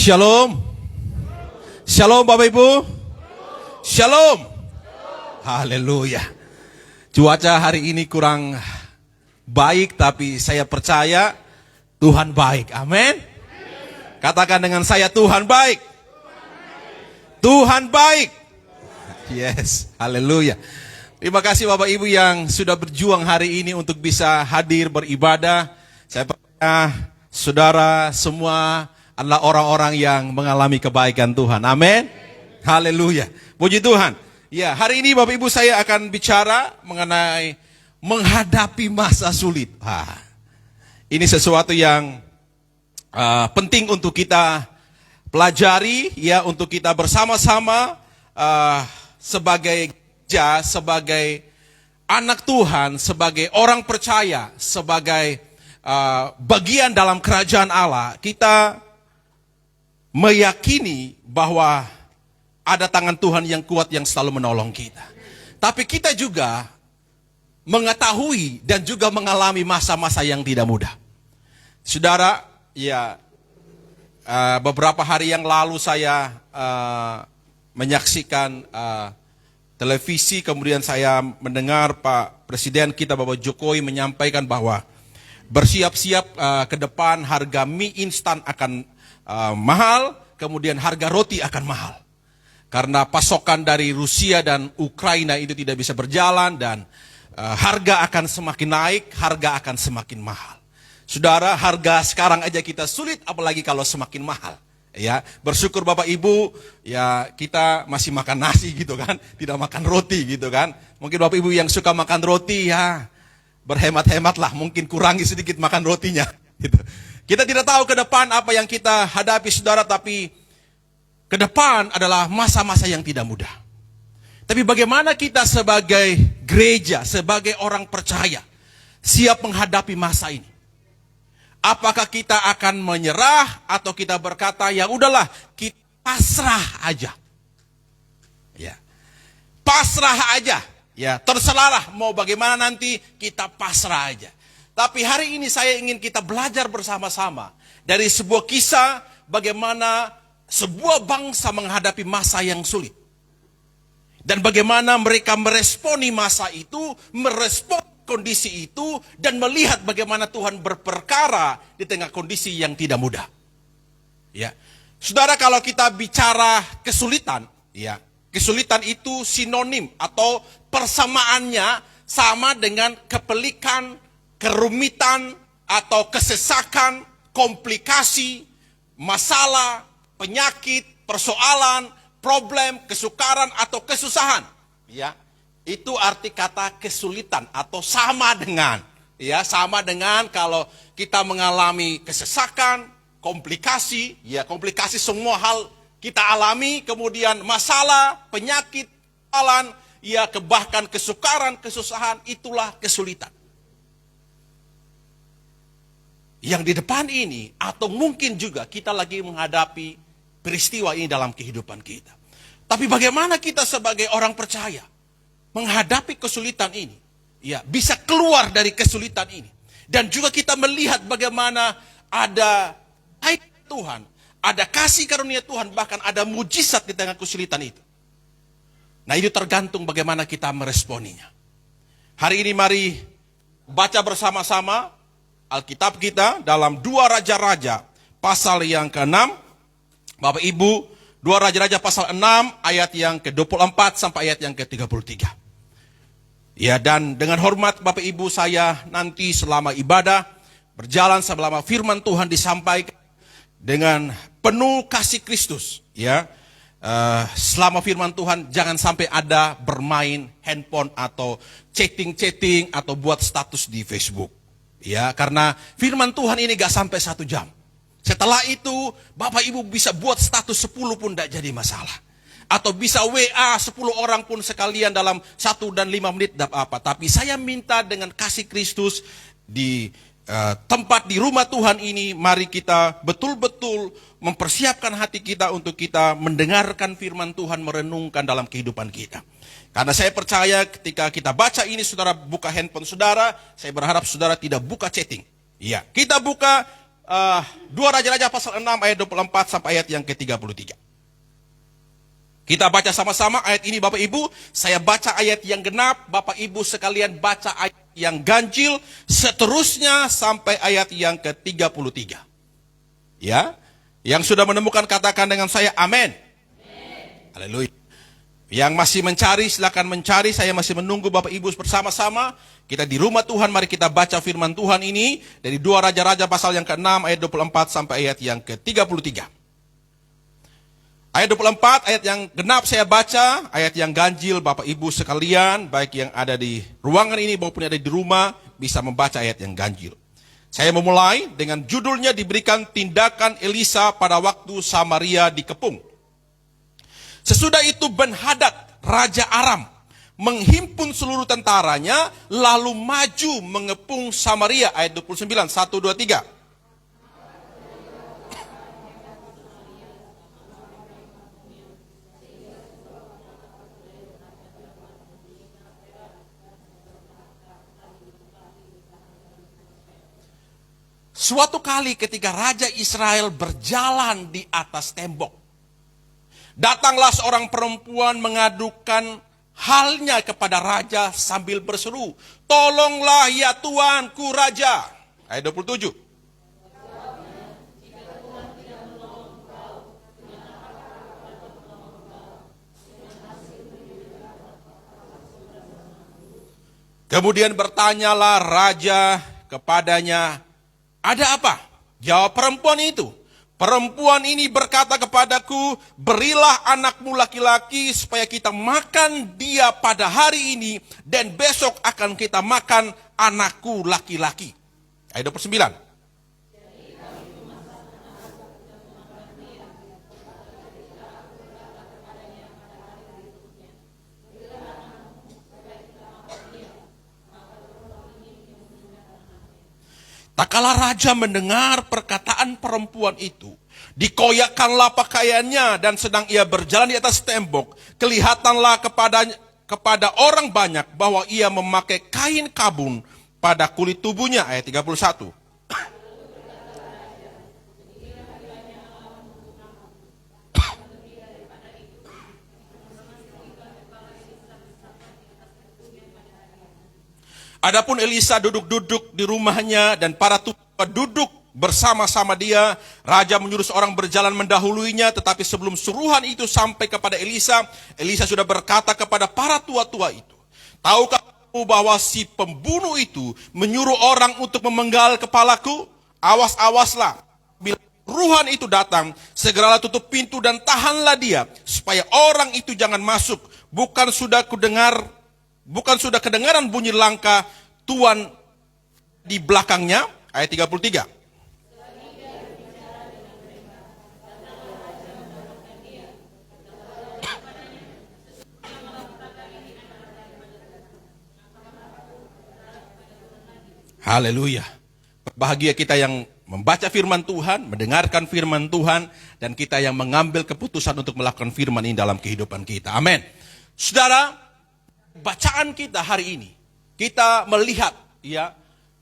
Shalom. Shalom Bapak Ibu. Shalom. Haleluya. Cuaca hari ini kurang baik, tapi saya percaya Tuhan baik. Amin. Katakan dengan saya, Tuhan baik. Tuhan baik. Yes, haleluya. Terima kasih Bapak Ibu yang sudah berjuang hari ini untuk bisa hadir beribadah. Saya percaya saudara semua adalah orang-orang yang mengalami kebaikan Tuhan. Amin. Haleluya. Puji Tuhan. Ya, hari ini Bapak Ibu saya akan bicara mengenai menghadapi masa sulit. Ini sesuatu yang penting untuk kita pelajari, ya, untuk kita bersama-sama sebagai gereja, sebagai anak Tuhan, sebagai orang percaya, sebagai bagian dalam kerajaan Allah. Kita meyakini bahwa ada tangan Tuhan yang kuat yang selalu menolong kita. Tapi kita juga mengetahui dan juga mengalami masa-masa yang tidak mudah. Saudara, ya, beberapa hari yang lalu saya menyaksikan televisi, kemudian saya mendengar Pak Presiden kita Bapak Jokowi menyampaikan bahwa bersiap-siap ke depan harga mie instan akan mahal, kemudian harga roti akan mahal. Karena pasokan dari Rusia dan Ukraina itu tidak bisa berjalan dan harga akan semakin naik, harga akan semakin mahal. Saudara, harga sekarang aja kita sulit, apalagi kalau semakin mahal. Ya, bersyukur Bapak Ibu, ya kita masih makan nasi gitu kan, tidak makan roti gitu kan. Mungkin Bapak Ibu yang suka makan roti, ya berhemat-hematlah, mungkin kurangi sedikit makan rotinya. Gitu. Kita tidak tahu ke depan apa yang kita hadapi saudara, tapi ke depan adalah masa-masa yang tidak mudah. Tapi bagaimana kita sebagai gereja, sebagai orang percaya, siap menghadapi masa ini? Apakah kita akan menyerah atau kita berkata, ya udahlah, kita pasrah aja. Ya. Pasrah aja. Ya, terserahlah mau bagaimana nanti, kita pasrah aja. Tapi hari ini saya ingin kita belajar bersama-sama dari sebuah kisah bagaimana sebuah bangsa menghadapi masa yang sulit. Dan bagaimana mereka meresponi masa itu, merespon kondisi itu, dan melihat bagaimana Tuhan berperkara di tengah kondisi yang tidak mudah. Ya, saudara, kalau kita bicara kesulitan, ya, kesulitan itu sinonim atau persamaannya sama dengan kepelikan, kerumitan atau kesesakan, komplikasi, masalah, penyakit, persoalan, problem, kesukaran atau kesusahan. Ya, itu arti kata kesulitan atau sama dengan, ya, sama dengan kalau kita mengalami kesesakan, komplikasi, ya, komplikasi semua hal kita alami, kemudian masalah, penyakit, persoalan, ya, bahkan kesukaran, kesusahan, itulah kesulitan. Yang di depan ini, atau mungkin juga kita lagi menghadapi peristiwa ini dalam kehidupan kita. Tapi bagaimana kita sebagai orang percaya menghadapi kesulitan ini, ya, bisa keluar dari kesulitan ini. Dan juga kita melihat bagaimana ada baik Tuhan, ada kasih karunia Tuhan, bahkan ada mujizat di tengah kesulitan itu. Nah, itu tergantung bagaimana kita meresponinya. Hari ini mari baca bersama-sama Alkitab kita dalam 2 Raja-Raja pasal yang ke-6. Bapak Ibu, 2 Raja-Raja pasal 6 ayat yang ke-24 sampai ayat yang ke-33. Ya, dan dengan hormat Bapak Ibu, saya nanti selama ibadah berjalan selama firman Tuhan disampaikan dengan penuh kasih Kristus. Ya, selama firman Tuhan jangan sampai ada bermain handphone atau chatting atau buat status di Facebook. Ya, karena firman Tuhan ini gak sampai 1 jam. Setelah itu, Bapak Ibu bisa buat status 10 pun tidak jadi masalah. Atau bisa WA 10 orang pun sekalian dalam 1 dan 5 menit tidak apa. Tapi saya minta dengan kasih Kristus di tempat di rumah Tuhan ini, mari kita betul-betul mempersiapkan hati kita untuk kita mendengarkan firman Tuhan, merenungkan dalam kehidupan kita. Karena saya percaya ketika kita baca ini, saudara buka handphone saudara, saya berharap saudara tidak buka chatting. Iya, kita buka 2 Raja-Raja pasal 6 ayat 24 sampai ayat yang ke-33. Kita baca sama-sama ayat ini Bapak Ibu. Saya baca ayat yang genap, Bapak Ibu sekalian baca ayat yang ganjil, seterusnya sampai ayat yang ke-33. Ya, yang sudah menemukan katakan dengan saya amin. Haleluya. Yang masih mencari silakan mencari, saya masih menunggu Bapak Ibu bersama-sama. Kita di rumah Tuhan, mari kita baca firman Tuhan ini dari 2 Raja-Raja pasal yang ke-6 ayat 24 sampai ayat yang ke-33. Ayat 24, ayat yang genap saya baca, ayat yang ganjil Bapak Ibu sekalian, baik yang ada di ruangan ini maupun yang ada di rumah, bisa membaca ayat yang ganjil. Saya memulai dengan judulnya diberikan tindakan Elisa pada waktu Samaria dikepung. Sesudah itu Ben-Hadad, Raja Aram, menghimpun seluruh tentaranya, lalu maju mengepung Samaria. Ayat 29, 1, 2, 3. Suatu kali ketika Raja Israel berjalan di atas tembok, datanglah seorang perempuan mengadukan halnya kepada raja sambil berseru, "Tolonglah ya tuanku raja." Ayat 27. Kemudian bertanyalah raja kepadanya, "Ada apa?" Jawab perempuan itu, "Perempuan ini berkata kepadaku, berilah anakmu laki-laki supaya kita makan dia pada hari ini dan besok akan kita makan anakku laki-laki." Ayat 29. Tak kala raja mendengar perkataan perempuan itu, dikoyakkanlah pakaiannya dan sedang ia berjalan di atas tembok, kelihatanlah kepada orang banyak bahwa ia memakai kain kabun pada kulit tubuhnya. Ayat 31. Adapun Elisa duduk-duduk di rumahnya dan para tua duduk bersama-sama dia. Raja menyuruh seorang berjalan mendahuluinya, tetapi sebelum suruhan itu sampai kepada Elisa, Elisa sudah berkata kepada para tua-tua itu, "Tahukah kamu bahwa si pembunuh itu menyuruh orang untuk memenggal kepalaku? Awas-awaslah. Bila suruhan itu datang, segeralah tutup pintu dan tahanlah dia, supaya orang itu jangan masuk. Bukan sudah kedengaran bunyi langkah Tuan di belakangnya." Ayat 33. Haleluya. Bahagia kita yang membaca firman Tuhan, mendengarkan firman Tuhan, dan kita yang mengambil keputusan untuk melakukan firman ini dalam kehidupan kita. Amin. Saudara, bacaan kita hari ini, kita melihat ya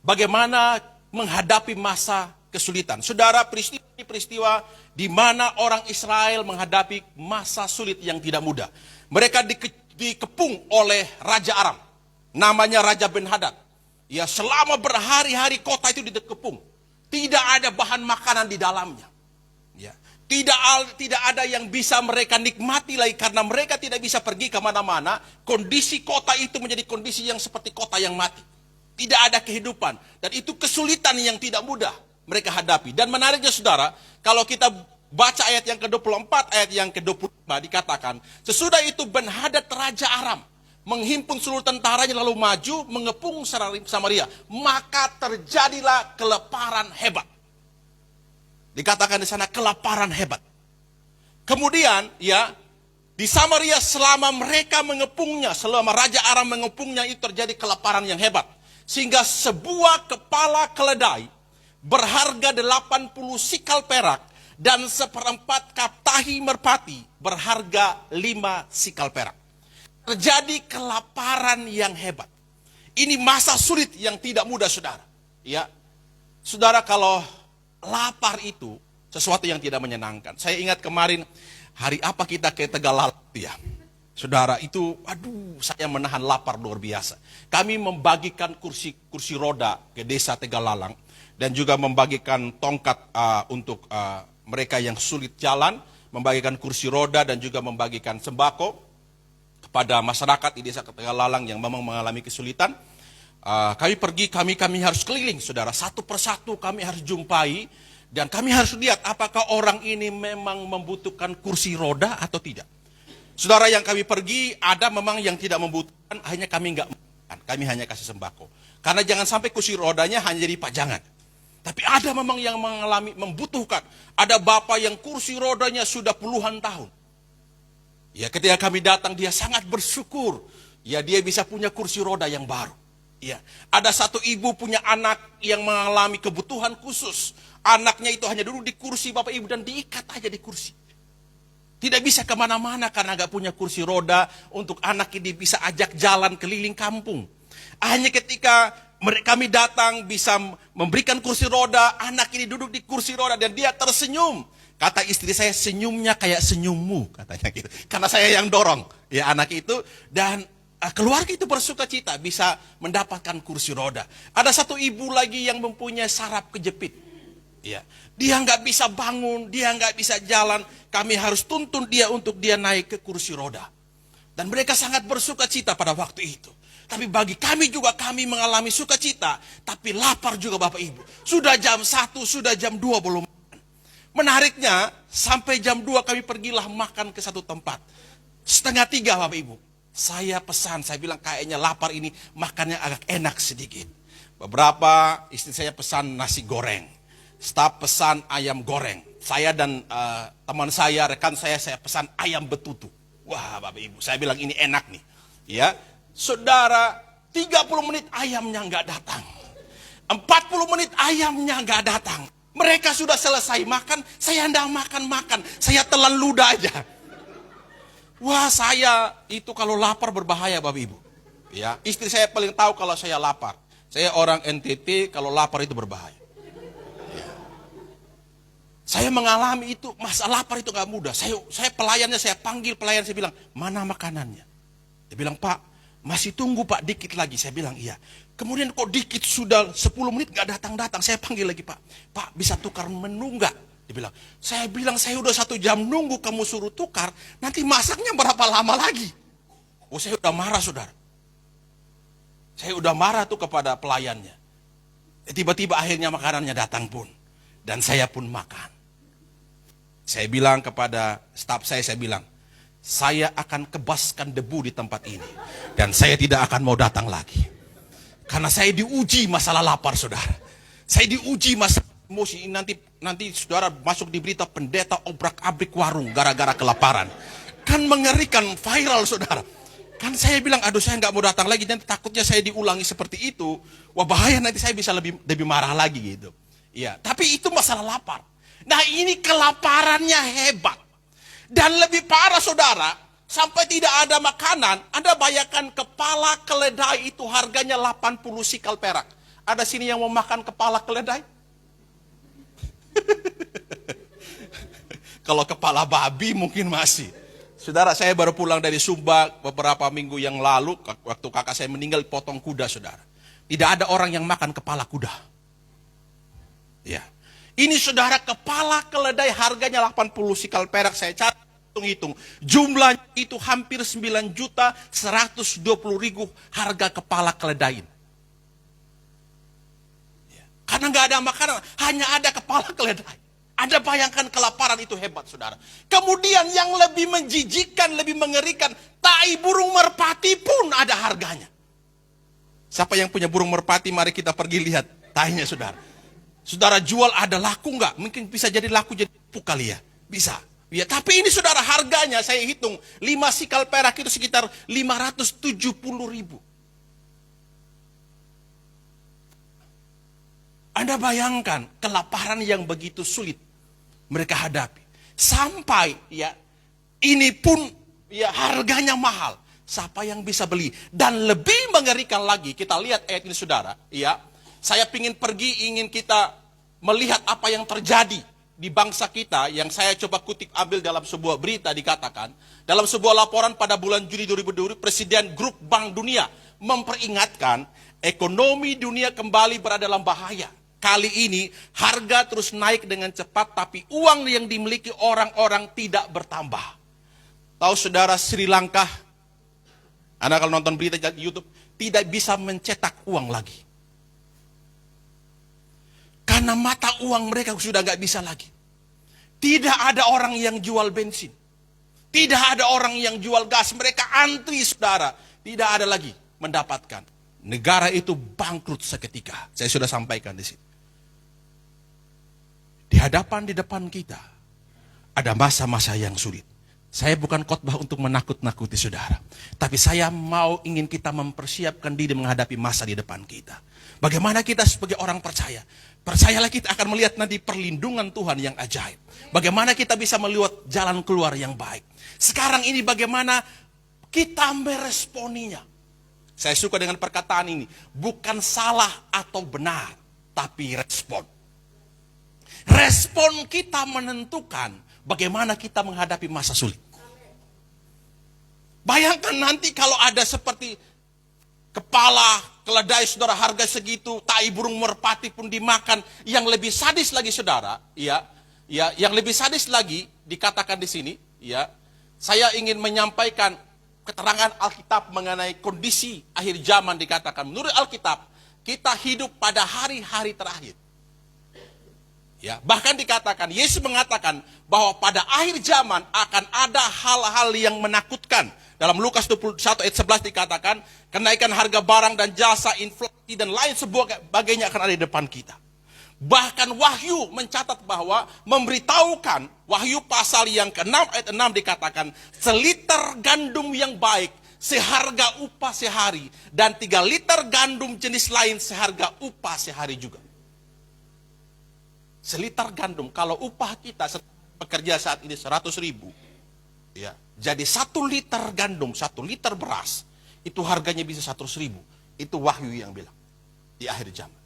bagaimana menghadapi masa kesulitan. Saudara, peristiwa di mana orang Israel menghadapi masa sulit yang tidak mudah. Mereka dikepung oleh Raja Aram, namanya Raja Ben-Hadad. Ya, selama berhari-hari kota itu dikepung. Tidak ada bahan makanan di dalamnya. Ya, tidak ada yang bisa mereka nikmati lagi karena mereka tidak bisa pergi kemana-mana. Kondisi kota itu menjadi kondisi yang seperti kota yang mati. Tidak ada kehidupan. Dan itu kesulitan yang tidak mudah mereka hadapi. Dan menariknya saudara, kalau kita baca ayat yang ke-24, ayat yang ke-25 dikatakan, sesudah itu Ben-Hadad Raja Aram menghimpun seluruh tentaranya lalu maju mengepung Samaria. Maka terjadilah kelaparan hebat. Dikatakan di sana kelaparan hebat. Kemudian ya di Samaria selama mereka mengepungnya, selama Raja Aram mengepungnya itu terjadi kelaparan yang hebat. Sehingga sebuah kepala keledai berharga 80 sikal perak dan seperempat kaptahi merpati berharga 5 sikal perak. Terjadi kelaparan yang hebat. Ini masa sulit yang tidak mudah saudara. Ya, saudara kalau lapar itu sesuatu yang tidak menyenangkan. Saya ingat kemarin hari apa kita ke Tegalalang ya. Saudara, itu aduh saya menahan lapar luar biasa. Kami membagikan kursi roda ke desa Tegalalang dan juga membagikan tongkat untuk mereka yang sulit jalan, membagikan kursi roda dan juga membagikan sembako kepada masyarakat di desa Tegalalang yang memang mengalami kesulitan. Kami pergi, kami harus keliling, saudara. Satu persatu kami harus jumpai dan kami harus lihat apakah orang ini memang membutuhkan kursi roda atau tidak. Saudara, yang kami pergi ada memang yang tidak membutuhkan, hanya kami enggak membutuhkan, kami hanya kasih sembako. Karena jangan sampai kursi rodanya hanya jadi pajangan. Tapi ada memang yang membutuhkan. Ada bapak yang kursi rodanya sudah puluhan tahun. Ya, ketika kami datang dia sangat bersyukur. Ya, dia bisa punya kursi roda yang baru. Ya, ada satu ibu punya anak yang mengalami kebutuhan khusus. Anaknya itu hanya duduk di kursi bapak ibu dan diikat aja di kursi. Tidak bisa kemana-mana karena gak punya kursi roda untuk anak ini bisa ajak jalan keliling kampung. Hanya ketika kami datang bisa memberikan kursi roda, anak ini duduk di kursi roda dan dia tersenyum. Kata istri saya, senyumnya kayak senyummu, katanya gitu. Karena saya yang dorong ya anak itu, dan keluarga itu bersuka cita bisa mendapatkan kursi roda. Ada satu ibu lagi yang mempunyai saraf kejepit. Ya, dia nggak bisa bangun, dia nggak bisa jalan. Kami harus tuntun dia untuk dia naik ke kursi roda. Dan mereka sangat bersuka cita pada waktu itu. Tapi bagi kami juga, kami mengalami sukacita, tapi lapar juga Bapak Ibu. Sudah jam 1, sudah jam 2 belum makan. Menariknya, sampai jam 2 kami pergilah makan ke satu tempat. 2:30 Bapak Ibu. Saya pesan, saya bilang kayaknya lapar ini, makannya agak enak sedikit. Beberapa istri saya pesan nasi goreng. Staf pesan ayam goreng. Saya dan teman saya, rekan saya pesan ayam betutu. Wah Bapak Ibu, saya bilang ini enak nih. Ya, saudara, 30 menit ayamnya nggak datang. 40 menit ayamnya nggak datang. Mereka sudah selesai makan, saya hendak makan. Saya telan ludah aja. Wah, saya itu kalau lapar berbahaya Bapak Ibu. Ya, istri saya paling tahu kalau saya lapar. Saya orang NTT, kalau lapar itu berbahaya. Saya mengalami itu, masa lapar itu gak mudah. Saya pelayannya, saya panggil pelayan, saya bilang, mana makanannya? Dia bilang, Pak, masih tunggu Pak, dikit lagi. Saya bilang, iya. Kemudian kok dikit, sudah 10 menit gak datang-datang. Saya panggil lagi, Pak, bisa tukar menu gak? Dia bilang, saya udah 1 jam nunggu kamu suruh tukar, nanti masaknya berapa lama lagi? Oh, saya udah marah, saudara. Saya udah marah tuh kepada pelayannya. Tiba-tiba akhirnya makanannya datang pun. Dan saya pun makan. Saya bilang kepada staf saya bilang, saya akan kebaskan debu di tempat ini. Dan saya tidak akan mau datang lagi. Karena saya diuji masalah lapar, saudara. Saya diuji masalah emosi. Nanti saudara masuk di berita pendeta obrak-abrik warung gara-gara kelaparan. Kan mengerikan, viral, saudara. Kan saya bilang, aduh saya nggak mau datang lagi. Nanti takutnya saya diulangi seperti itu. Wah bahaya, nanti saya bisa lebih marah lagi gitu. Iya, tapi itu masalah lapar. Nah ini kelaparannya hebat. Dan lebih parah saudara, sampai tidak ada makanan. Anda bayangkan kepala keledai itu harganya 80 sikal perak. Ada sini yang mau makan kepala keledai? Kalau kepala babi mungkin masih. Saudara, saya baru pulang dari Sumba beberapa minggu yang lalu. Waktu kakak saya meninggal, potong kuda saudara. Tidak ada orang yang makan kepala kuda. Ya. Ini saudara, kepala keledai harganya 80 sikal perak. Saya cari, hitung-hitung. Jumlahnya itu hampir 9.120.000 harga kepala keledai. Ya. Karena nggak ada makanan, hanya ada kepala keledai. Anda bayangkan kelaparan itu hebat saudara. Kemudian yang lebih menjijikkan, lebih mengerikan, tai burung merpati pun ada harganya. Siapa yang punya burung merpati, mari kita pergi lihat tainya saudara. Saudara jual, ada laku nggak? Mungkin bisa jadi laku, jadi empuk kali ya. Bisa. Ya, tapi ini saudara harganya saya hitung 5 sikal perak itu sekitar 570.000. Anda bayangkan kelaparan yang begitu sulit mereka hadapi. Sampai ya ini pun ya harganya mahal. Siapa yang bisa beli? Dan lebih mengerikan lagi, kita lihat ayat ini saudara, ya. Saya ingin pergi, ingin kita melihat apa yang terjadi di bangsa kita, yang saya coba kutip ambil dalam sebuah berita, dikatakan dalam sebuah laporan pada bulan Juni 2020, Presiden Grup Bank Dunia memperingatkan ekonomi dunia kembali berada dalam bahaya. Kali ini harga terus naik dengan cepat, tapi uang yang dimiliki orang-orang tidak bertambah. Tahu saudara, Sri Lanka, Anda kalau nonton berita di YouTube, tidak bisa mencetak uang lagi. Karena mata uang mereka sudah nggak bisa lagi. Tidak ada orang yang jual bensin. Tidak ada orang yang jual gas. Mereka antri, saudara. Tidak ada lagi mendapatkan. Negara itu bangkrut seketika. Saya sudah sampaikan di sini. Di depan kita ada masa-masa yang sulit. Saya bukan khotbah untuk menakut-nakuti saudara. Tapi saya ingin kita mempersiapkan diri menghadapi masa di depan kita. Bagaimana kita sebagai orang percaya. Percayalah kita akan melihat nanti perlindungan Tuhan yang ajaib. Bagaimana kita bisa melihat jalan keluar yang baik. Sekarang ini bagaimana kita meresponinya. Saya suka dengan perkataan ini. Bukan salah atau benar, tapi respon. Respon kita menentukan bagaimana kita menghadapi masa sulit. Bayangkan nanti kalau ada seperti kepala, keledai saudara harga segitu, tai burung merpati pun dimakan. Yang lebih sadis lagi saudara, yang lebih sadis lagi dikatakan di sini, saya ingin menyampaikan keterangan Alkitab mengenai kondisi akhir zaman. Dikatakan menurut Alkitab, kita hidup pada hari-hari terakhir. Bahkan dikatakan, Yesus mengatakan bahwa pada akhir zaman akan ada hal-hal yang menakutkan. Dalam Lukas 21 ayat 11 dikatakan, kenaikan harga barang dan jasa, inflasi dan lain sebagainya akan ada di depan kita. Bahkan Wahyu mencatat bahwa, memberitahukan, Wahyu pasal yang ke-6 ayat 6 dikatakan, seliter gandum yang baik seharga upah sehari, dan 3 liter gandum jenis lain seharga upah sehari juga. Seliter gandum, kalau upah kita pekerja saat ini 100 ribu, jadi 1 liter gandum, 1 liter beras, itu harganya bisa 100 ribu. Itu Wahyu yang bilang, di akhir zaman.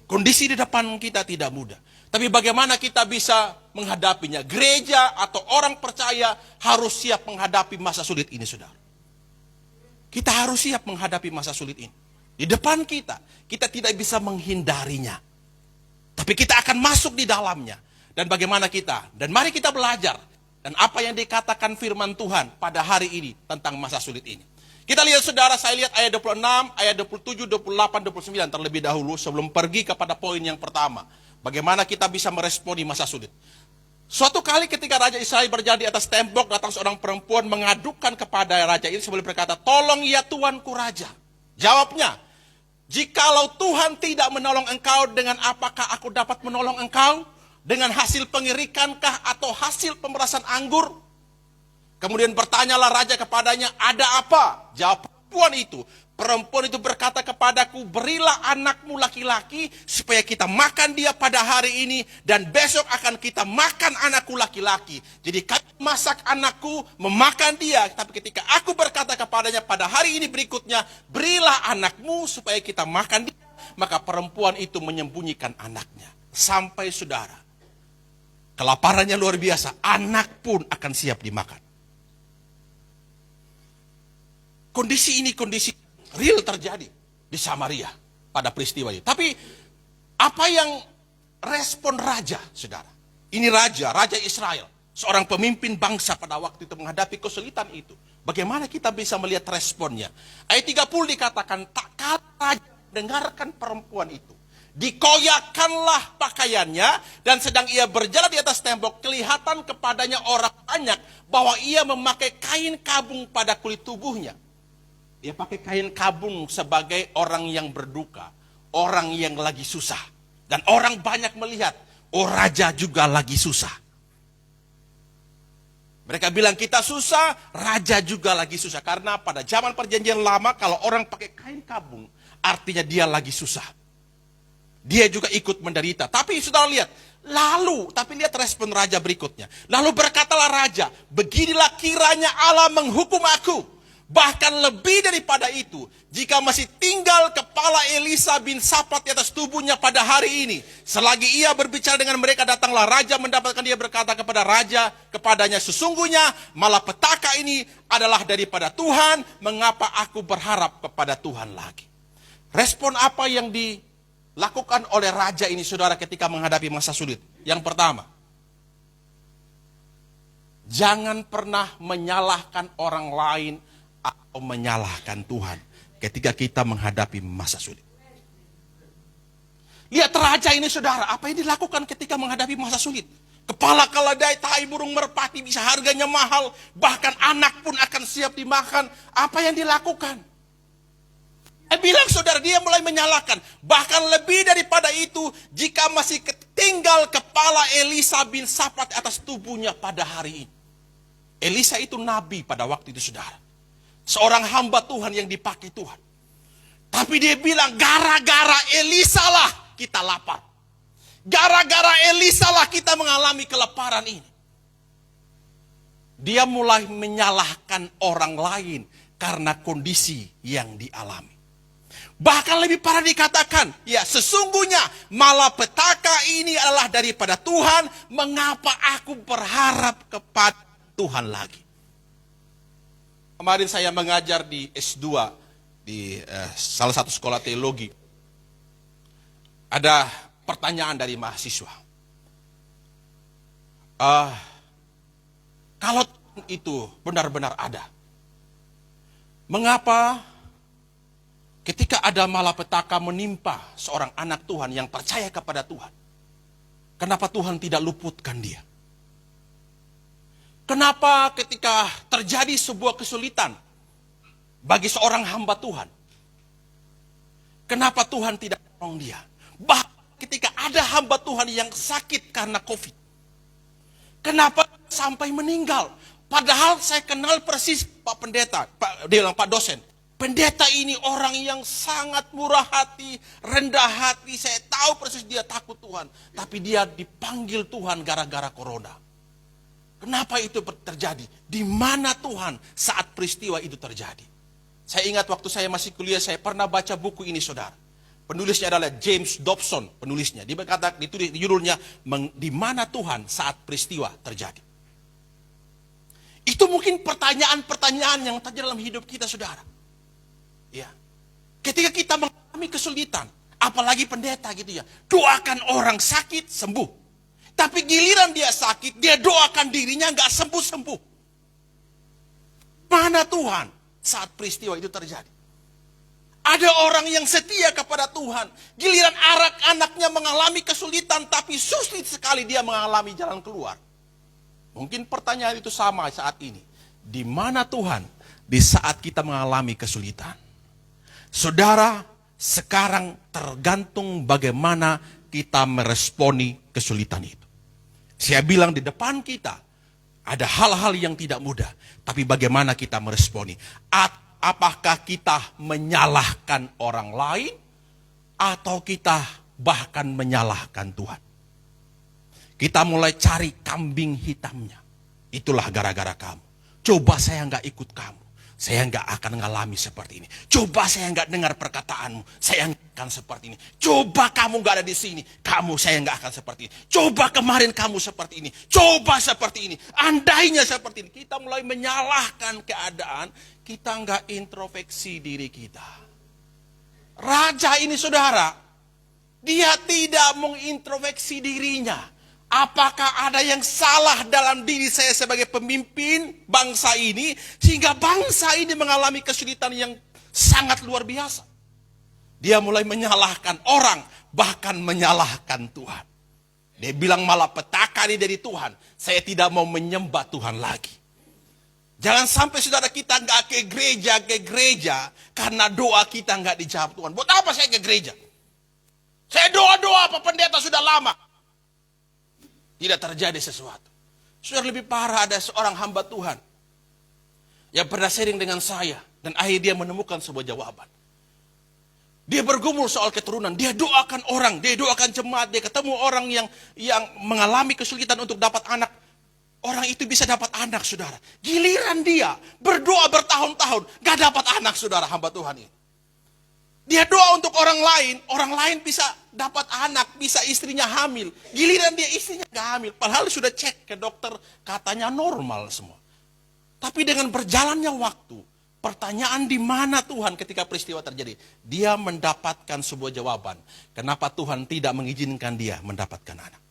Kondisi di depan kita tidak mudah. Tapi bagaimana kita bisa menghadapinya? Gereja atau orang percaya harus siap menghadapi masa sulit ini, saudara. Kita harus siap menghadapi masa sulit ini. Di depan kita tidak bisa menghindarinya. Tapi kita akan masuk di dalamnya. Dan bagaimana kita? Dan mari kita belajar. Dan apa yang dikatakan firman Tuhan pada hari ini tentang masa sulit ini. Kita lihat saudara, saya lihat ayat 26, ayat 27, 28, 29 terlebih dahulu sebelum pergi kepada poin yang pertama. Bagaimana kita bisa meresponi masa sulit. Suatu kali ketika Raja Israel berjalan di atas tembok, datang seorang perempuan mengadukan kepada Raja ini sambil berkata, tolong ya Tuanku Raja. Jawabnya, jikalau Tuhan tidak menolong engkau, dengan apakah aku dapat menolong engkau? Dengan hasil pengirikankah atau hasil pemerasan anggur? Kemudian bertanyalah raja kepadanya, ada apa? Jawab perempuan itu. Perempuan itu berkata kepadaku, berilah anakmu laki-laki supaya kita makan dia pada hari ini, dan besok akan kita makan anakku laki-laki. Jadi kami masak anakku, memakan dia. Tapi ketika aku berkata kepadanya pada hari ini berikutnya, berilah anakmu supaya kita makan dia, maka perempuan itu menyembunyikan anaknya. Sampai saudara, kelaparannya luar biasa, anak pun akan siap dimakan. Kondisi ini kondisi real terjadi di Samaria pada peristiwa ini. Tapi apa yang respon raja, saudara? Ini raja Israel, seorang pemimpin bangsa pada waktu itu menghadapi kesulitan itu. Bagaimana kita bisa melihat responnya? Ayat 30 dikatakan, tak kala raja dengarkan perempuan itu, dikoyakkanlah pakaiannya, dan sedang ia berjalan di atas tembok, kelihatan kepadanya orang banyak bahwa ia memakai kain kabung pada kulit tubuhnya. Dia pakai kain kabung sebagai orang yang berduka, orang yang lagi susah. Dan orang banyak melihat, oh raja juga lagi susah. Mereka bilang kita susah, raja juga lagi susah. Karena pada zaman perjanjian lama kalau orang pakai kain kabung, artinya dia lagi susah. Dia juga ikut menderita. Tapi saudara lihat, tapi lihat respon raja berikutnya. Lalu berkatalah raja, beginilah kiranya Allah menghukum aku, Bahkan lebih daripada itu, jika masih tinggal kepala Elisa bin Safat di atas tubuhnya pada hari ini, selagi ia berbicara dengan mereka, datanglah raja mendapatkan dia berkata kepada raja, kepadanya, sesungguhnya malapetaka ini adalah daripada Tuhan, mengapa aku berharap kepada Tuhan lagi? Respon apa yang dilakukan oleh raja ini, saudara, ketika menghadapi masa sulit? Yang pertama, jangan pernah menyalahkan orang lain atau menyalahkan Tuhan ketika kita menghadapi masa sulit. Lihat raja ini, saudara, apa yang dilakukan ketika menghadapi masa sulit. Kepala keledai, tai burung merpati bisa harganya mahal, bahkan anak pun akan siap dimakan. Apa yang dilakukan? Bilang, saudara, dia mulai menyalahkan. Bahkan lebih daripada itu, jika masih tinggal kepala Elisa bin Safat atas tubuhnya pada hari ini. Elisa itu nabi pada waktu itu, saudara. Seorang hamba Tuhan yang dipakai Tuhan. Tapi dia bilang, gara-gara Elisa lah kita lapar. Gara-gara Elisa lah kita mengalami kelaparan ini. Dia mulai menyalahkan orang lain karena kondisi yang dialami. Bahkan lebih parah dikatakan, ya sesungguhnya malapetaka ini adalah daripada Tuhan, mengapa aku berharap kepada Tuhan lagi? Kemarin saya mengajar di S2 di salah satu sekolah teologi. Ada pertanyaan dari mahasiswa. Kalau itu benar-benar ada, mengapa ketika ada malapetaka menimpa seorang anak Tuhan yang percaya kepada Tuhan, kenapa Tuhan tidak luputkan dia? Kenapa ketika terjadi sebuah kesulitan bagi seorang hamba Tuhan, kenapa Tuhan tidak tolong dia? Bahkan ketika ada hamba Tuhan yang sakit karena COVID, kenapa sampai meninggal? Padahal saya kenal persis Pak Pendeta, Pak dosen. Pendeta ini orang yang sangat murah hati, rendah hati. Saya tahu persis dia takut Tuhan. Tapi dia dipanggil Tuhan gara-gara corona. Kenapa itu terjadi? Di mana Tuhan saat peristiwa itu terjadi? Saya ingat waktu saya masih kuliah, saya pernah baca buku ini, saudara. Penulisnya adalah James Dobson, penulisnya. Dia berkata, ditulis judulnya, di mana Tuhan saat peristiwa terjadi. Itu mungkin pertanyaan-pertanyaan yang terjadi dalam hidup kita, saudara. Ya. Ketika kita mengalami kesulitan, apalagi pendeta gitu ya, doakan orang sakit sembuh. Tapi giliran dia sakit, dia doakan dirinya nggak sembuh-sembuh. Mana Tuhan saat peristiwa itu terjadi? Ada orang yang setia kepada Tuhan. Giliran anaknya mengalami kesulitan, tapi sulit sekali dia mengalami jalan keluar. Mungkin pertanyaan itu sama saat ini. Di mana Tuhan di saat kita mengalami kesulitan? Saudara, sekarang tergantung bagaimana kita meresponi kesulitan itu. Saya bilang di depan kita ada hal-hal yang tidak mudah, tapi bagaimana kita meresponi? Apakah kita menyalahkan orang lain atau kita bahkan menyalahkan Tuhan? Kita mulai cari kambing hitamnya. Itulah gara-gara kamu. Coba saya nggak ikut kamu, saya nggak akan ngalami seperti ini. Coba saya nggak dengar perkataanmu, saya nggak akan seperti ini. Coba kamu nggak ada di sini, saya nggak akan seperti ini. Coba kemarin kamu seperti ini, coba seperti ini. Andainya seperti ini. Kita mulai menyalahkan keadaan, kita nggak introspeksi diri kita. Raja ini, saudara, dia tidak mengintrospeksi dirinya. Apakah ada yang salah dalam diri saya sebagai pemimpin bangsa ini, sehingga bangsa ini mengalami kesulitan yang sangat luar biasa? Dia mulai menyalahkan orang, bahkan menyalahkan Tuhan. Dia bilang malapetaka ini dari Tuhan, saya tidak mau menyembah Tuhan lagi. Jangan sampai saudara kita nggak ke gereja karena doa kita nggak dijawab Tuhan. Buat apa saya ke gereja? Saya doa-doa Pak Pendeta sudah lama. Tidak terjadi sesuatu. Sudah lebih parah, ada seorang hamba Tuhan yang pernah sharing dengan saya, dan akhirnya dia menemukan sebuah jawaban. Dia bergumul soal keturunan, dia doakan orang, dia doakan jemaat, dia ketemu orang yang mengalami kesulitan untuk dapat anak. Orang itu bisa dapat anak, saudara. Giliran dia berdoa bertahun-tahun, gak dapat anak, saudara, hamba Tuhan ini. Dia doa untuk orang lain bisa dapat anak, bisa istrinya hamil. Giliran dia istrinya gak hamil, padahal sudah cek ke dokter, katanya normal semua. Tapi dengan berjalannya waktu, pertanyaan di mana Tuhan ketika peristiwa terjadi, dia mendapatkan sebuah jawaban. Kenapa Tuhan tidak mengizinkan dia mendapatkan anak?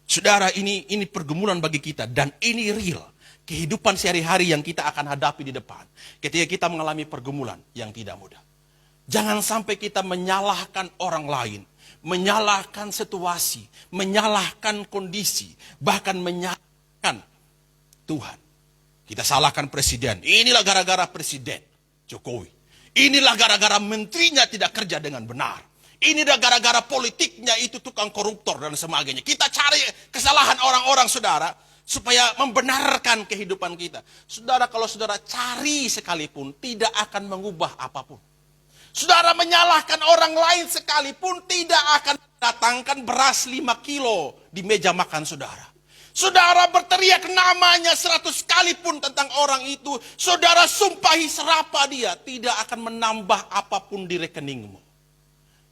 Saudara, ini pergumulan bagi kita dan ini real. Kehidupan sehari-hari yang kita akan hadapi di depan. Ketika kita mengalami pergumulan yang tidak mudah. Jangan sampai kita menyalahkan orang lain. Menyalahkan situasi. Menyalahkan kondisi. Bahkan menyalahkan Tuhan. Kita salahkan presiden. Inilah gara-gara presiden Jokowi. Inilah gara-gara menterinya tidak kerja dengan benar. Inilah gara-gara politiknya itu tukang koruptor dan sebagainya. Kita cari kesalahan orang-orang, saudara, supaya membenarkan kehidupan kita. Saudara, kalau saudara cari sekalipun, tidak akan mengubah apapun. Saudara menyalahkan orang lain sekalipun, tidak akan datangkan beras 5 kilo di meja makan saudara. Saudara berteriak namanya 100 kali pun tentang orang itu, saudara sumpahi serapa dia, tidak akan menambah apapun di rekeningmu.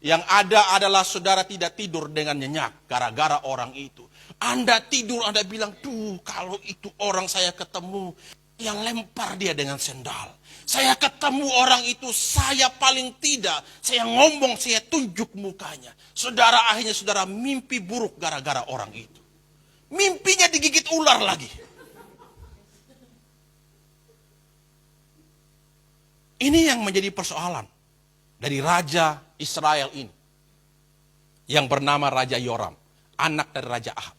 Yang ada adalah saudara tidak tidur dengan nyenyak gara-gara orang itu. Anda tidur, Anda bilang, tuh kalau itu orang saya ketemu, yang lempar dia dengan sendal. Saya ketemu orang itu, saya paling tidak, saya ngomong, saya tunjuk mukanya. Saudara, akhirnya saudara mimpi buruk gara-gara orang itu. Mimpinya digigit ular lagi. Ini yang menjadi persoalan dari Raja Israel ini. Yang bernama Raja Yoram, anak dari Raja Ahab.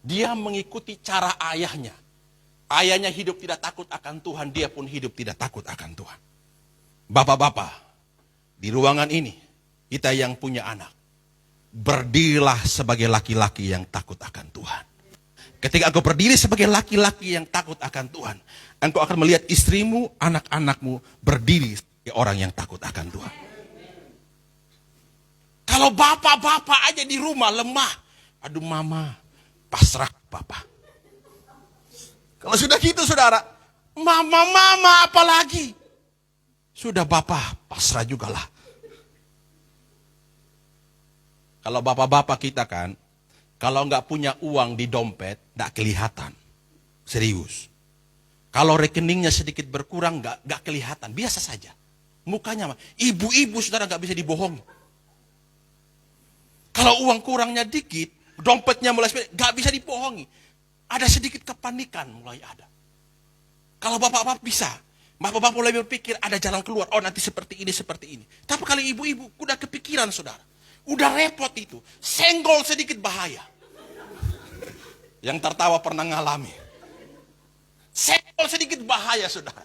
Dia mengikuti cara ayahnya. Ayahnya hidup tidak takut akan Tuhan, dia pun hidup tidak takut akan Tuhan. Bapak-bapak, di ruangan ini, kita yang punya anak, berdirilah sebagai laki-laki yang takut akan Tuhan. Ketika engkau berdiri sebagai laki-laki yang takut akan Tuhan, engkau akan melihat istrimu, anak-anakmu berdiri sebagai orang yang takut akan Tuhan. Kalau bapak-bapak aja di rumah lemah, aduh mama, pasrah bapak. Kalau sudah gitu saudara, mama apalagi. Sudah bapak, pasrah jugalah. Kalau bapak-bapak kita kan, kalau nggak punya uang di dompet, nggak kelihatan. Serius. Kalau rekeningnya sedikit berkurang, nggak kelihatan. Biasa saja. Mukanya, ibu-ibu saudara nggak bisa dibohongi. Kalau uang kurangnya dikit, dompetnya mulai nggak bisa dibohongi. Ada sedikit kepanikan mulai ada. Kalau bapak-bapak bisa. Bapak-bapak mulai berpikir ada jalan keluar. Oh nanti seperti ini. Tapi kalau ibu-ibu udah kepikiran saudara. Udah repot itu. Senggol sedikit bahaya. Yang tertawa pernah ngalami. Senggol sedikit bahaya saudara.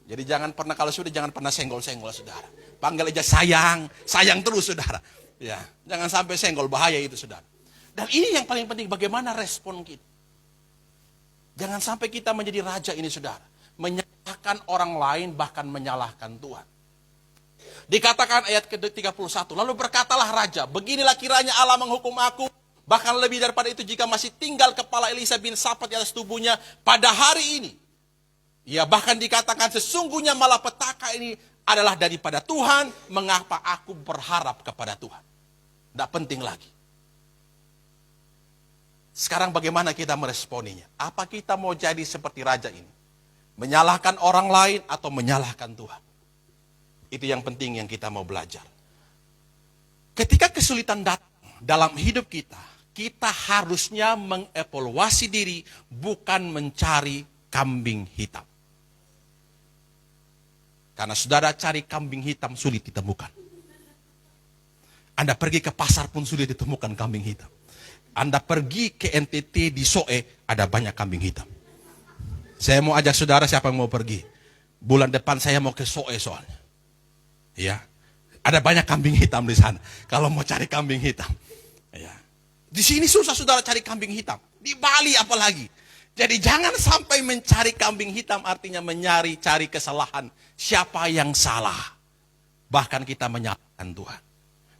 Jadi jangan pernah senggol-senggol saudara. Panggil aja sayang. Sayang terus saudara. Ya, jangan sampai senggol, bahaya itu saudara. Dan ini yang paling penting, bagaimana respon kita. Jangan sampai kita menjadi raja ini saudara. Menyalahkan orang lain, bahkan menyalahkan Tuhan. Dikatakan ayat ke-31, lalu berkatalah raja, beginilah kiranya Allah menghukum aku, bahkan lebih daripada itu jika masih tinggal kepala Elisa bin Safat di atas tubuhnya pada hari ini. Ya bahkan dikatakan sesungguhnya malapetaka ini adalah daripada Tuhan, mengapa aku berharap kepada Tuhan. Tidak penting lagi. Sekarang bagaimana kita meresponinya? Apa kita mau jadi seperti raja ini? Menyalahkan orang lain atau menyalahkan Tuhan? Itu yang penting yang kita mau belajar. Ketika kesulitan datang dalam hidup kita, kita harusnya mengevaluasi diri, bukan mencari kambing hitam. Karena saudara cari kambing hitam sulit ditemukan. Anda pergi ke pasar pun sulit ditemukan kambing hitam. Anda pergi ke NTT di Soe, ada banyak kambing hitam. Saya mau ajak saudara siapa yang mau pergi. Bulan depan saya mau ke Soe soalnya. Ya, ada banyak kambing hitam di sana. Kalau mau cari kambing hitam. Ya. Di sini susah saudara cari kambing hitam. Di Bali apalagi. Jadi jangan sampai mencari kambing hitam artinya cari kesalahan. Siapa yang salah. Bahkan kita menyalahkan Tuhan.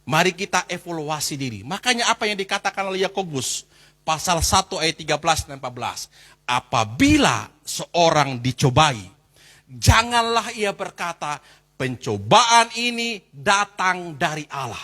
Mari kita evaluasi diri. Makanya apa yang dikatakan oleh Yakobus pasal 1 ayat 13 dan 14. Apabila seorang dicobai, janganlah ia berkata, pencobaan ini datang dari Allah.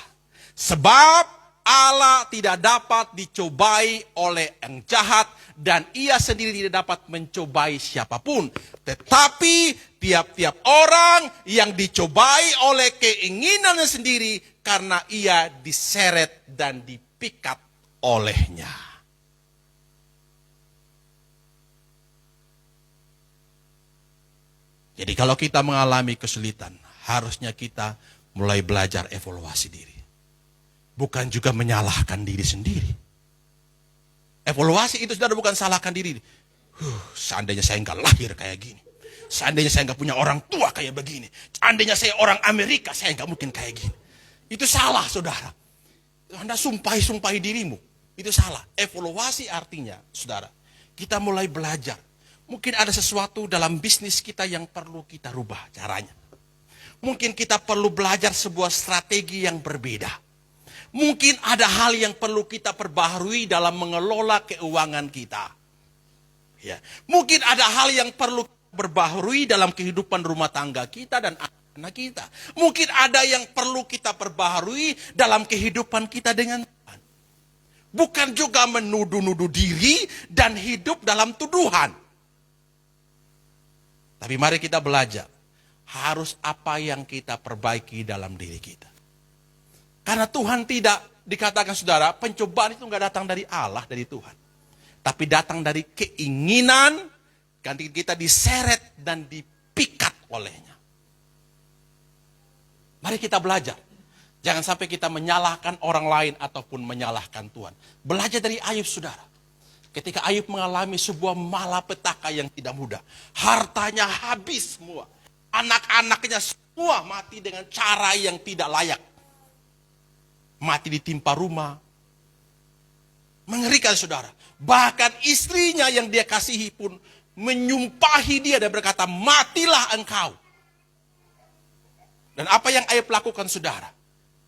Sebab Allah tidak dapat dicobai oleh yang jahat dan ia sendiri tidak dapat mencobai siapapun. Tetapi tiap-tiap orang yang dicobai oleh keinginannya sendiri karena ia diseret dan dipikat olehnya. Jadi kalau kita mengalami kesulitan, harusnya kita mulai belajar evaluasi diri. Bukan juga menyalahkan diri sendiri. Evaluasi itu saudara bukan salahkan diri. Seandainya saya nggak lahir kayak gini. Seandainya saya nggak punya orang tua kayak begini. Seandainya saya orang Amerika, saya nggak mungkin kayak gini. Itu salah saudara. Anda sumpahi dirimu. Itu salah. Evaluasi artinya saudara, kita mulai belajar. Mungkin ada sesuatu dalam bisnis kita yang perlu kita rubah caranya. Mungkin kita perlu belajar sebuah strategi yang berbeda. Mungkin ada hal yang perlu kita perbaharui dalam mengelola keuangan kita. Ya. Mungkin ada hal yang perlu perbaharui dalam kehidupan rumah tangga kita dan anak kita. Mungkin ada yang perlu kita perbaharui dalam kehidupan kita dengan Tuhan. Bukan juga menuduh-nuduh diri dan hidup dalam tuduhan. Tapi mari kita belajar. Harus apa yang kita perbaiki dalam diri kita. Karena Tuhan tidak dikatakan saudara, pencobaan itu enggak datang dari Allah, dari Tuhan. Tapi datang dari keinginan, kan kita diseret dan dipikat olehnya. Mari kita belajar. Jangan sampai kita menyalahkan orang lain ataupun menyalahkan Tuhan. Belajar dari Ayub saudara. Ketika Ayub mengalami sebuah malapetaka yang tidak mudah. Hartanya habis semua. Anak-anaknya semua mati dengan cara yang tidak layak. Mati ditimpa rumah. Mengerikan saudara. Bahkan istrinya yang dia kasihi pun menyumpahi dia dan berkata, matilah engkau. Dan apa yang Ayub lakukan saudara?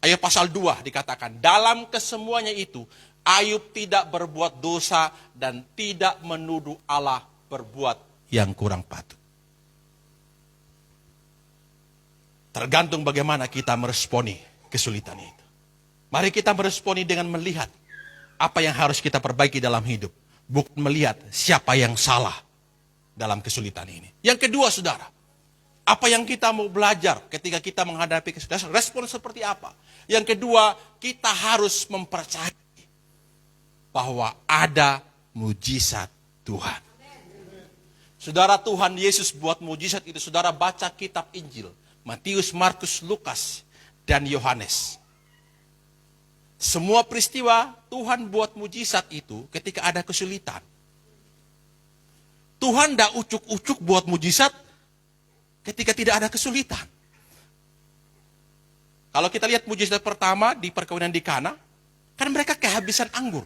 Ayub pasal 2 dikatakan, dalam kesemuanya itu, Ayub tidak berbuat dosa dan tidak menuduh Allah berbuat yang kurang patut. Tergantung bagaimana kita meresponi kesulitan itu. Mari kita meresponi dengan melihat apa yang harus kita perbaiki dalam hidup. Bukan melihat siapa yang salah dalam kesulitan ini. Yang kedua saudara, apa yang kita mau belajar ketika kita menghadapi kesulitan, respon seperti apa? Yang kedua, kita harus mempercayai bahwa ada mujizat Tuhan. Saudara, Tuhan Yesus buat mujizat itu. Saudara baca kitab Injil. Matius, Markus, Lukas, dan Yohanes. Semua peristiwa Tuhan buat mujizat itu ketika ada kesulitan. Tuhan tidak ucuk-ucuk buat mujizat ketika tidak ada kesulitan. Kalau kita lihat mujizat pertama di perkawinan di Kana, kan mereka kehabisan anggur.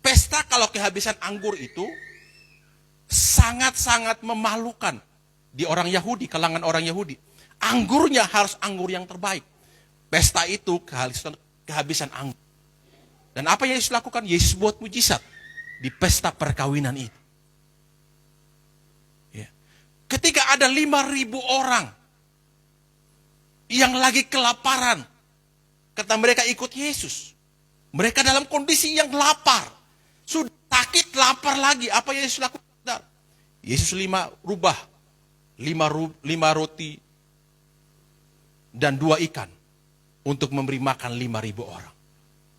Pesta kalau kehabisan anggur itu sangat-sangat memalukan di orang Yahudi, kalangan orang Yahudi. Anggurnya harus anggur yang terbaik. Pesta itu kehabisan anggur. Dan apa yang Yesus lakukan? Yesus buat mujizat di pesta perkawinan itu. Ya. Ketika ada 5.000 orang yang lagi kelaparan, kata mereka ikut Yesus. Mereka dalam kondisi yang lapar. Sudah sakit, lapar lagi. Apa yang Yesus lakukan? Yesus 5 roti dan 2 ikan untuk memberi makan 5.000 orang.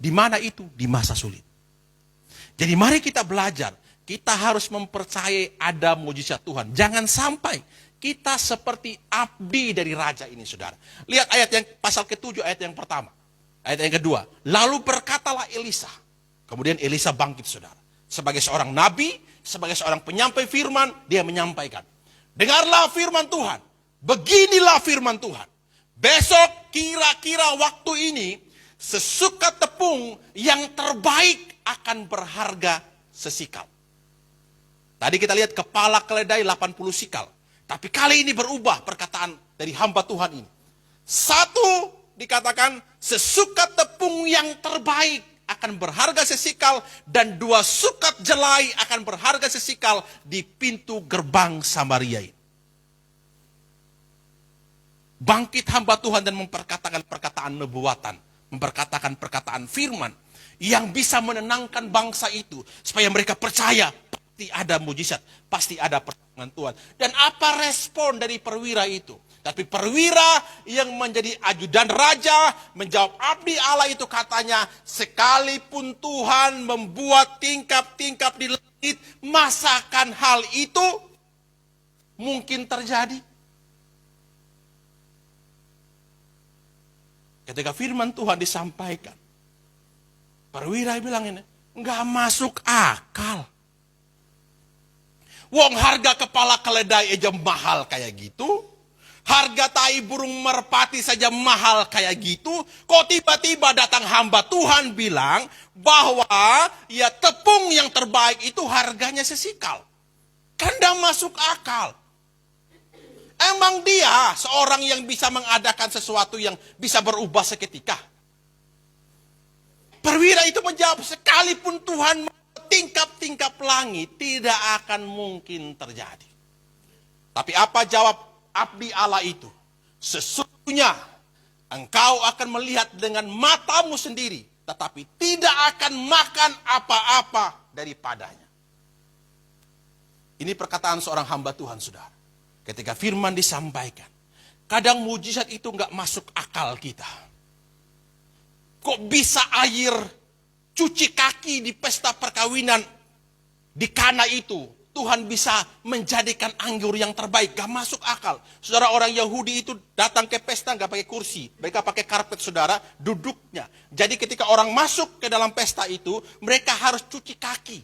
Di mana itu? Di masa sulit. Jadi mari kita belajar. Kita harus mempercayai ada mujizat Tuhan. Jangan sampai kita seperti abdi dari raja ini, saudara. Lihat ayat yang pasal ke-7, ayat yang pertama. Ayat yang kedua. Lalu berkatalah Elisa. Kemudian Elisa bangkit, saudara. Sebagai seorang nabi, sebagai seorang penyampai firman, dia menyampaikan. Dengarlah firman Tuhan. Beginilah firman Tuhan. Besok kira-kira waktu ini, sesukat tepung yang terbaik akan berharga sesikal. Tadi kita lihat kepala keledai 80 sikal. Tapi kali ini berubah perkataan dari hamba Tuhan ini. 1 dikatakan sesukat tepung yang terbaik akan berharga sesikal dan 2 sukat jelai akan berharga sesikal di pintu gerbang Samaria ini. Bangkit hamba Tuhan dan memperkatakan perkataan nubuatan, memperkatakan perkataan firman yang bisa menenangkan bangsa itu supaya mereka percaya pasti ada mujizat, pasti ada pertolongan Tuhan. Dan apa respon dari perwira itu? Tapi perwira yang menjadi ajudan raja menjawab abdi Allah itu katanya, sekalipun Tuhan membuat tingkap-tingkap di langit, masakan hal itu mungkin terjadi? Ketika firman Tuhan disampaikan, perwira bilang ini, nggak masuk akal. Wong harga kepala keledai aja mahal kayak gitu. Harga tai burung merpati saja mahal kayak gitu. Kok tiba-tiba datang hamba Tuhan bilang bahwa ya tepung yang terbaik itu harganya sesikal. Kan nggak masuk akal. Emang dia seorang yang bisa mengadakan sesuatu yang bisa berubah seketika? Perwira itu menjawab, sekalipun Tuhan tingkap-tingkap langit tidak akan mungkin terjadi. Tapi apa jawab abdi Allah itu? Sesungguhnya engkau akan melihat dengan matamu sendiri, tetapi tidak akan makan apa-apa daripadanya. Ini perkataan seorang hamba Tuhan, saudara. Ketika firman disampaikan, kadang mujizat itu nggak masuk akal kita. Kok bisa air cuci kaki di pesta perkawinan di Kana itu Tuhan bisa menjadikan anggur yang terbaik? Gak masuk akal. Saudara, orang Yahudi itu datang ke pesta gak pakai kursi, mereka pakai karpet, saudara, duduknya. Jadi ketika orang masuk ke dalam pesta itu, mereka harus cuci kaki.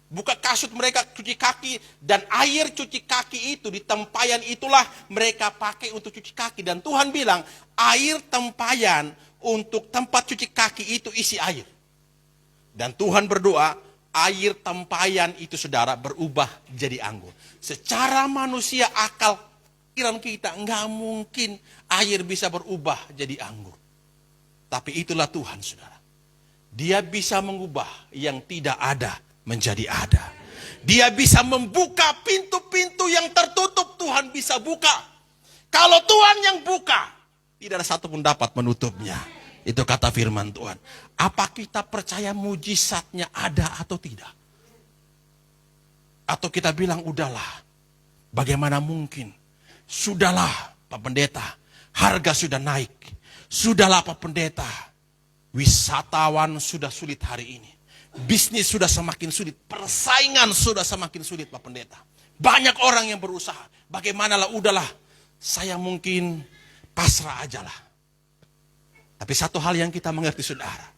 Buka kasut mereka, cuci kaki, dan air cuci kaki itu di tempayan itulah mereka pakai untuk cuci kaki. Dan Tuhan bilang, air tempayan untuk tempat cuci kaki itu isi air. Dan Tuhan berdoa, air tempayan itu, saudara, berubah jadi anggur. Secara manusia akal pikiran kita, enggak mungkin air bisa berubah jadi anggur. Tapi itulah Tuhan, saudara. Dia bisa mengubah yang tidak ada menjadi ada. Dia bisa membuka pintu-pintu yang tertutup, Tuhan bisa buka. Kalau Tuhan yang buka, tidak ada satu pun dapat menutupnya. Itu kata firman Tuhan. Apa kita percaya mujizatnya ada atau tidak? Atau kita bilang, udahlah, bagaimana mungkin? Sudahlah Pak Pendeta, harga sudah naik. Sudahlah Pak Pendeta, wisatawan sudah sulit hari ini. Bisnis sudah semakin sulit, persaingan sudah semakin sulit Pak Pendeta. Banyak orang yang berusaha, bagaimanalah, udahlah, saya mungkin pasrah ajalah. Tapi satu hal yang kita mengerti, saudara,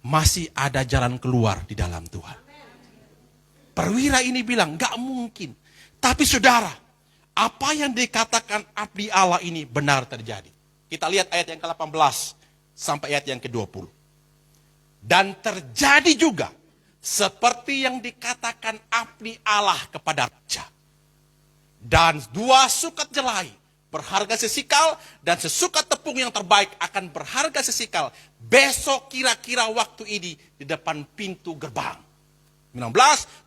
masih ada jalan keluar di dalam Tuhan. Perwira ini bilang, gak mungkin. Tapi saudara, apa yang dikatakan abdi Allah ini benar terjadi. Kita lihat ayat yang ke-18 sampai ayat yang ke-20. Dan terjadi juga seperti yang dikatakan abdi Allah kepada raja. Dan 2 sukat jelai berharga sesikal, dan sesukat tepung yang terbaik akan berharga sesikal besok kira-kira waktu ini di depan pintu gerbang. 19,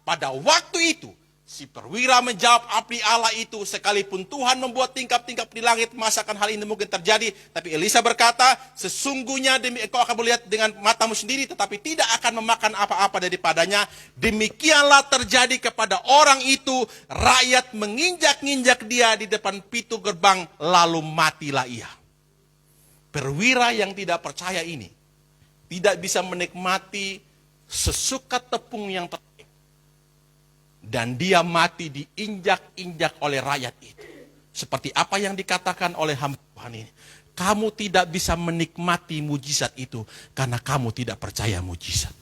pada waktu itu si perwira menjawab abdi Allah itu, sekalipun Tuhan membuat tingkap-tingkap di langit, masakan hal ini mungkin terjadi. Tapi Elisa berkata, sesungguhnya engkau akan melihat dengan matamu sendiri, tetapi tidak akan memakan apa-apa daripadanya. Demikianlah terjadi kepada orang itu, rakyat menginjak-injak dia di depan pintu gerbang, lalu matilah ia. Perwira yang tidak percaya ini tidak bisa menikmati sesukat tepung yang terbaik. Dan dia mati diinjak-injak oleh rakyat itu. Seperti apa yang dikatakan oleh hamba Tuhan ini. Kamu tidak bisa menikmati mujizat itu karena kamu tidak percaya mujizat.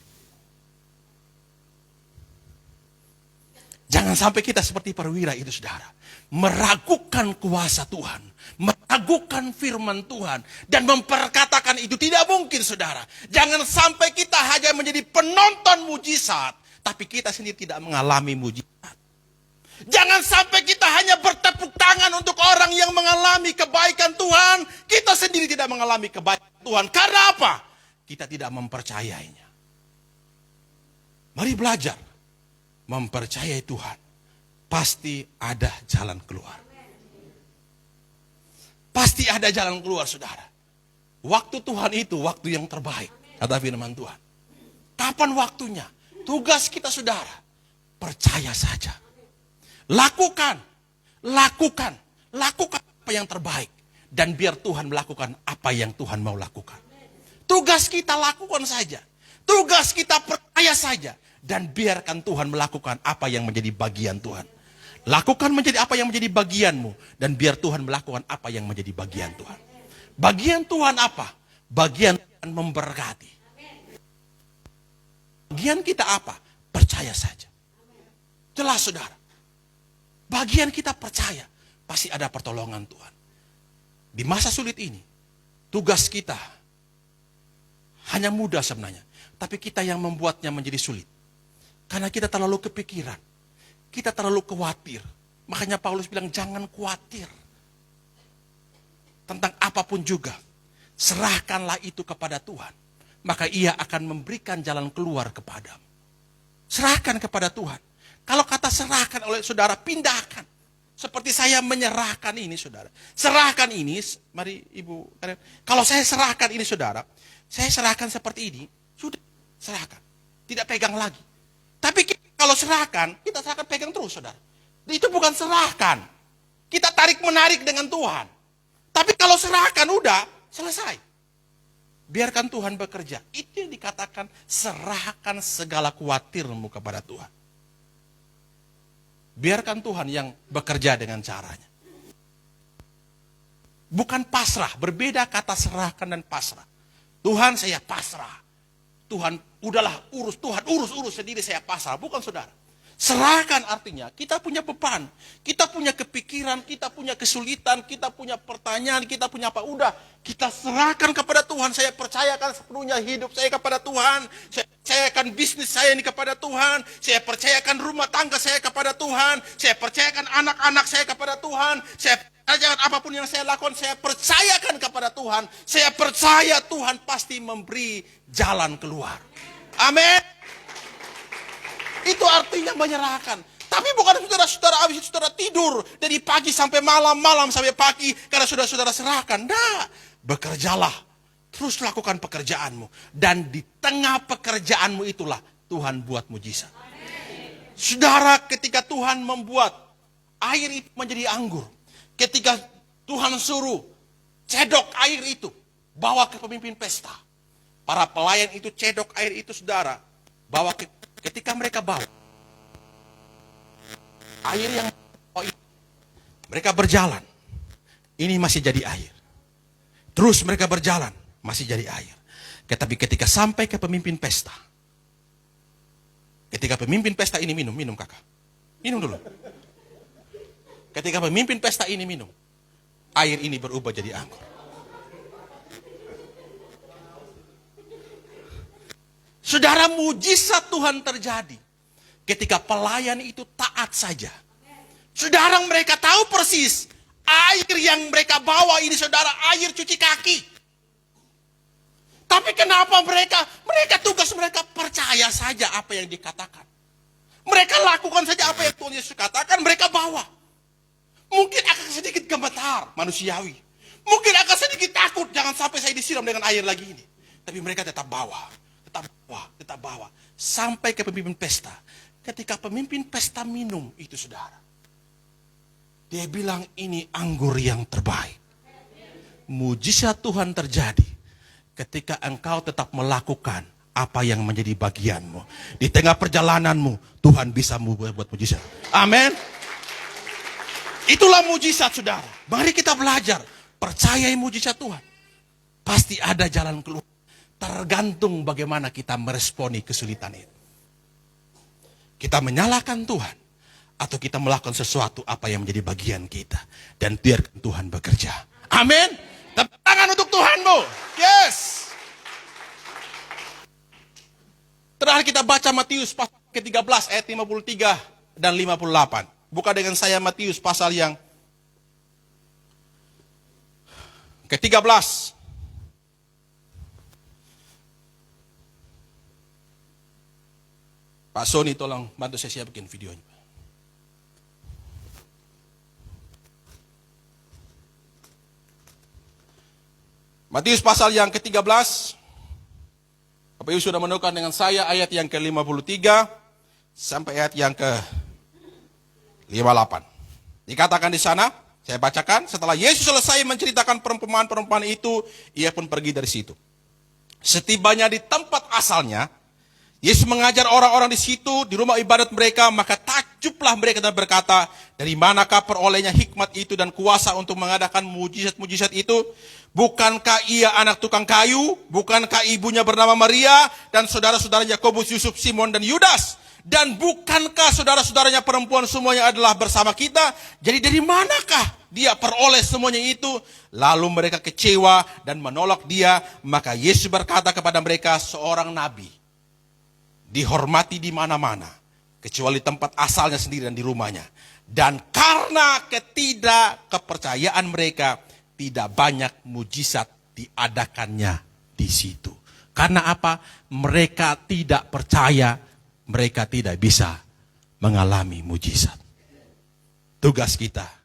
Jangan sampai kita seperti perwira itu, saudara. Meragukan kuasa Tuhan. Meragukan firman Tuhan. Dan memperkatakan itu tidak mungkin, saudara. Jangan sampai kita hanya menjadi penonton mujizat, tapi kita sendiri tidak mengalami mujizat. Jangan sampai kita hanya bertepuk tangan untuk orang yang mengalami kebaikan Tuhan. Kita sendiri tidak mengalami kebaikan Tuhan. Karena apa? Kita tidak mempercayainya. Mari belajar mempercayai Tuhan. Pasti ada jalan keluar. Pasti ada jalan keluar, saudara. Waktu Tuhan itu waktu yang terbaik, kata firman Tuhan. Kapan waktunya? Tugas kita, saudara, percaya saja. Lakukan apa yang terbaik. Dan biar Tuhan melakukan apa yang Tuhan mau lakukan. Tugas kita lakukan saja. Tugas kita percaya saja. Dan biarkan Tuhan melakukan apa yang menjadi bagian Tuhan. Lakukan menjadi apa yang menjadi bagianmu. Dan biar Tuhan melakukan apa yang menjadi bagian Tuhan. Bagian Tuhan apa? Bagian Tuhan memberkati. Bagian kita apa? Percaya saja. Jelas, saudara. Bagian kita percaya, pasti ada pertolongan Tuhan. Di masa sulit ini, tugas kita hanya mudah sebenarnya. Tapi kita yang membuatnya menjadi sulit. Karena kita terlalu kepikiran. Kita terlalu khawatir. Makanya Paulus bilang, jangan khawatir. Tentang apapun juga. Serahkanlah itu kepada Tuhan. Maka ia akan memberikan jalan keluar kepadamu. Serahkan kepada Tuhan. Kalau kata serahkan oleh saudara, pindahkan. Seperti saya menyerahkan ini, saudara. Serahkan ini, mari ibu. Kalau saya serahkan ini, saudara. Saya serahkan seperti ini, sudah serahkan. Tidak pegang lagi. Tapi kalau serahkan, kita serahkan pegang terus, saudara. Itu bukan serahkan. Kita tarik menarik dengan Tuhan. Tapi kalau serahkan, udah selesai. Biarkan Tuhan bekerja. Itu yang dikatakan serahkan segala khawatirmu kepada Tuhan. Biarkan Tuhan yang bekerja dengan caranya. Bukan pasrah, berbeda kata serahkan dan pasrah. Tuhan, saya pasrah. Tuhan, udahlah Tuhan urus sendiri, saya pasrah. Bukan, saudara. Serahkan artinya kita punya beban, kita punya kepikiran, kita punya kesulitan, kita punya pertanyaan, kita punya apa. Udah, kita serahkan kepada Tuhan. Saya percayakan sepenuhnya hidup saya kepada Tuhan. Saya percayakan bisnis saya ini kepada Tuhan. Saya percayakan rumah tangga saya kepada Tuhan. Saya percayakan anak-anak saya kepada Tuhan. Saya percayakan apapun yang saya lakukan, saya percayakan kepada Tuhan. Saya percaya Tuhan pasti memberi jalan keluar. Amin. Itu artinya menyerahkan. Tapi bukan saudara-saudara habis itu saudara tidur dari pagi sampai malam, malam sampai pagi karena saudara-saudara serahkan. Nah, bekerjalah. Terus lakukan pekerjaanmu. Dan di tengah pekerjaanmu itulah Tuhan buat mujizat. Saudara, ketika Tuhan membuat air itu menjadi anggur. Ketika Tuhan suruh cedok air itu, bawa ke pemimpin pesta. Para pelayan itu cedok air itu, saudara, bawa ke. Ketika mereka bawa air yang mereka berjalan, ini masih jadi air. Terus mereka berjalan, masih jadi air. Tetapi ketika sampai ke pemimpin pesta, ketika pemimpin pesta ini minum kakak, minum dulu. Ketika pemimpin pesta ini minum, air ini berubah jadi anggur. Saudara, mujizat Tuhan terjadi ketika pelayan itu taat saja. Saudara, mereka tahu persis air yang mereka bawa ini, saudara, air cuci kaki. Tapi kenapa mereka tugas mereka percaya saja apa yang dikatakan. Mereka lakukan saja apa yang Tuhan Yesus katakan, mereka bawa. Mungkin akan sedikit gemetar manusiawi. Mungkin akan sedikit takut, jangan sampai saya disiram dengan air lagi ini. Tapi mereka tetap bawa. Tetap bawa. Sampai ke pemimpin pesta. Ketika pemimpin pesta minum itu, saudara. Dia bilang ini anggur yang terbaik. Mujizat Tuhan terjadi. Ketika engkau tetap melakukan apa yang menjadi bagianmu. Di tengah perjalananmu, Tuhan bisa membuat mujizat. Amin. Itulah mujizat, saudara. Mari kita belajar. Percayai mujizat Tuhan. Pasti ada jalan keluar. Tergantung bagaimana kita meresponi kesulitan itu. Kita menyalahkan Tuhan. Atau kita melakukan sesuatu apa yang menjadi bagian kita. Dan biarkan Tuhan bekerja. Amin. Tepuk tangan untuk Tuhanmu. Yes. Terakhir kita baca Matius pasal ke-13 ayat 53 dan 58. Buka dengan saya Matius pasal yang ke-13. Pak Sony tolong bantu saya siapkan videonya. Matius pasal yang ke-13. Bapak Ibu sudah menemukan dengan saya ayat yang ke-53 sampai ayat yang ke-58. Dikatakan di sana, saya bacakan, setelah Yesus selesai menceritakan perumpamaan itu, ia pun pergi dari situ. Setibanya di tempat asalnya, Yesus mengajar orang-orang di situ, di rumah ibadat mereka, maka takjublah mereka dan berkata, dari manakah perolehnya hikmat itu dan kuasa untuk mengadakan mujizat-mujizat itu? Bukankah ia anak tukang kayu? Bukankah ibunya bernama Maria dan saudara-saudara Yakobus, Yusuf, Simon, dan Yudas? Dan bukankah saudara-saudaranya perempuan semuanya adalah bersama kita? Jadi dari manakah dia peroleh semuanya itu? Lalu mereka kecewa dan menolak dia. Maka Yesus berkata kepada mereka, seorang nabi dihormati di mana-mana, kecuali tempat asalnya sendiri dan di rumahnya. Dan karena ketidakkepercayaan mereka, tidak banyak mujizat diadakannya di situ. Karena apa? Mereka tidak percaya, mereka tidak bisa mengalami mujizat. Tugas kita